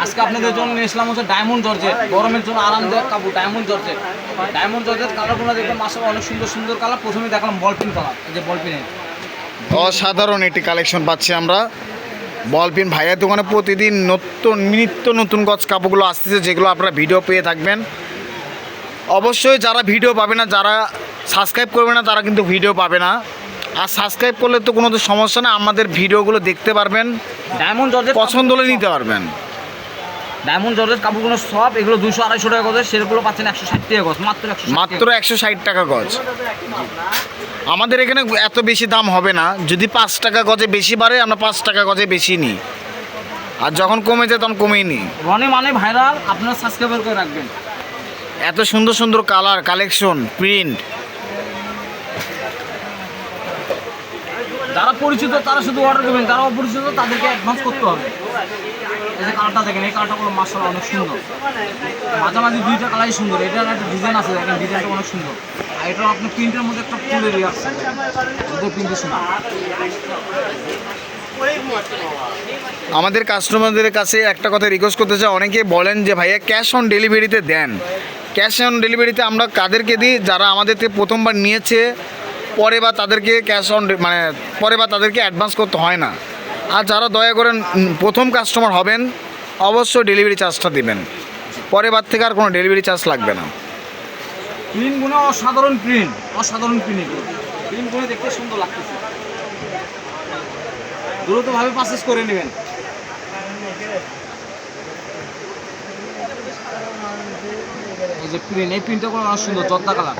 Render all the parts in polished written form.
আজকে আপনাদের জন্য নিয়ে এসলাম হচ্ছে ডায়মন্ড জর্জেট, গরমের জন্য আরামদায়ক কাপড় ডায়মন্ড জর্জেট। ডায়মন্ড জর্জেট কালারগুলো দেখবেন মাসাল্লাহ অনেক সুন্দর সুন্দর কালার। প্রথমে দেখলাম বলপিন কালার, এই যে বলপিনের অসাধারণ একটি কালেকশন পাচ্ছি আমরা বলপিন ভাইয়ের দোকানে। প্রতিদিন নিত্য নতুন গজ কাপড়গুলো আসতেছে, যেগুলো আপনারা ভিডিও পেয়ে থাকবেন। অবশ্যই যারা ভিডিও পাবে না, যারা সাবস্ক্রাইব করবে না, তারা কিন্তু ভিডিও পাবে না। আর সাবস্ক্রাইব করলে তো কোনো তো সমস্যা না, আমাদের ভিডিওগুলো দেখতে পারবেন, ডায়মন্ড জর্জেট পছন্দ হলে নিতে পারবেন। ডায়মন্ড জর্জেট কাপড়গুলো সব এগুলো 200-250 টাকা গজ, সেগুলো পাচ্ছেন 160 টাকা গজ, মাত্র 160 টাকা গজ। আমাদের এখানে এত বেশি দাম হবে না, যদি 5 টাকা গজে বেশি বাড়ে আমরা 5 টাকা গজে বেশি নিই, আর যখন কমে যায় তখন কমেই নিই। রনি মানে ভাইরাল, আপনারা সাবস্ক্রাইবার করে রাখবেন। এত সুন্দর সুন্দর কালার কালেকশন প্রিন্ট। যারা পরিচিত তারা শুধু অর্ডার করবেন, যারা অপরিচিত তাদেরকে অ্যাডভান্স করতে হবে। এই যে কালারটা দেখেন, এই কালারটা হলো মাশাআল্লাহ অনেক সুন্দর, মাঝামাঝি দুইটা কালারই সুন্দর। এটার একটা ডিজাইন আছে, দেখেন ডিজাইনটা অনেক সুন্দর। আর এটা আপনার প্রিন্টের মধ্যে একটা ফুলের ইয়ে আছে, ওদের প্রিন্টের সুন্দর। আমাদের কাস্টমারদের কাছে একটা কথা রিকোয়েস্ট করতে চাই, অনেকে বলেন যে ভাইয়া ক্যাশ অন ডেলিভারিতে দেন। ক্যাশ অন ডেলিভারিতে আমরা কাদেরকে দিই? যারা আমাদের থেকে প্রথমবার নিয়েছে, পরে বা তাদেরকে ক্যাশ অন মানে পরে বা তাদেরকে অ্যাডভান্স করতে হয় না। আর যারা দয়া করেন প্রথম কাস্টমার হবেন, অবশ্যই ডেলিভারি চার্জটা দিবেন, পরে বার থেকে আর কোনো ডেলিভারি চার্জ লাগবে না। প্রিন্টগুলো অসাধারণ প্রিন্ট, অসাধারণ প্রিন্ট। প্রিন্টগুলো দেখতে সুন্দর লাগতেছে, দ্রুতভাবে পারচেজ করে নেবেন। এই যে প্রিন্ট, এই প্রিন্টটা কোনো অনেক সুন্দর, জর্দা কালার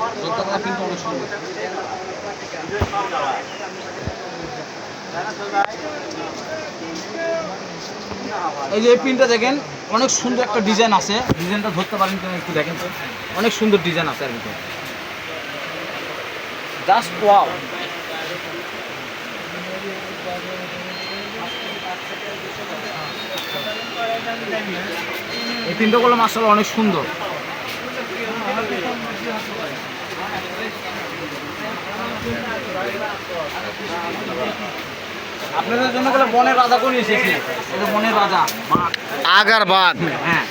প্রিন্টটা অনেক সুন্দর। এই যে এই প্রিন্টটা দেখেন, অনেক সুন্দর একটা ডিজাইন আছে। ডিজাইনটা ধরতে পারেন কিনা একটু দেখেন তো, অনেক সুন্দর ডিজাইন আছে আর ভিতরে, জাস্ট ওয়াও। এই প্রিন্টগুলো মাশাআল্লাহ অনেক সুন্দর। আপনাদের জন্য বলে বনের রাজা কোন এসেছি, এটা বনের রাজা বাঘ, আগার বাঘ, হ্যাঁ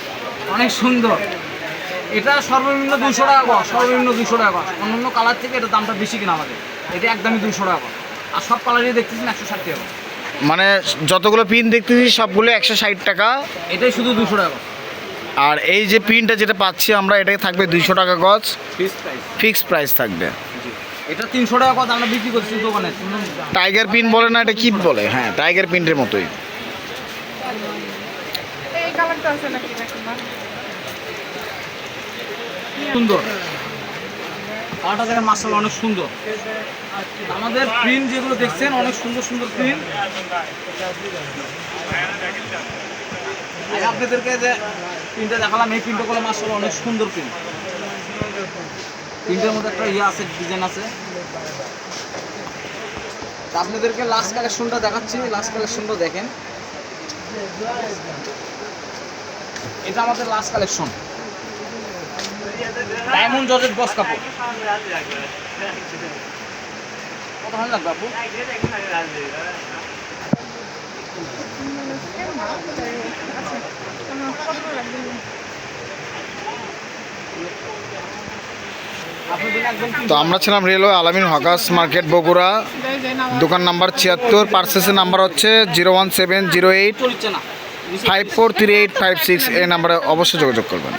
অনেক সুন্দর। এটা সর্বনিম্ন 200 টাকা গজ, সর্বনিম্ন 200 টাকা গজ। অন্যান্য কালার থেকে এটা দামটা বেশি কিনা আমাদের, এটা একদমই 200 টাকা গজ। আর সব কালারই দেখতেছেন 160 টাকা গজ। মানে যতগুলো প্রিন্ট দেখতেছি সবগুলো 160 টাকা, এটাই শুধু 200 টাকা গজ। আর এই যে প্রিন্টটা যেটা পাচ্ছি আমরা, এটাই থাকবে 200 টাকা গজ, ফিক্সড প্রাইস থাকবে। এটা 300 টাকা গজ আমরা বিক্রি করছি দোকানে। টাইগার প্রিন্ট বলে না, এটা কি বলে? হ্যাঁ, টাইগার প্রিন্টের মতোই। সুন্দর কালারটা দেখেন মাশাআল্লাহ অনেক সুন্দর। আমাদের প্রিন্ট যেগুলো দেখছেন অনেক সুন্দর সুন্দর প্রিন্ট। আপনাদেরকে যে প্রিন্টটা দেখালাম, এই প্রিন্টগুলো মাশাআল্লাহ অনেক সুন্দর প্রিন্ট। প্রিন্টের মধ্যে একটা ইয়ে আছে, ডিজাইন আছে। আপনাদেরকে লাস্ট কালেকশনটা দেখাচ্ছি, লাস্ট কালেকশনটা দেখেন। এটা আমাদের লাস্ট কালেকশন, ডায়মন্ড জর্জেট গজ কাপড়। কত ভালো লাগবে আপু? তো আমরা ছিলাম রেলওয়ে আলামিন হকার্স মার্কেট বগুড়া, দোকান নাম্বার 76, পার্সেসের নাম্বার হচ্ছে 01708 543856। এই নাম্বারে অবশ্যই যোগাযোগ করবেন।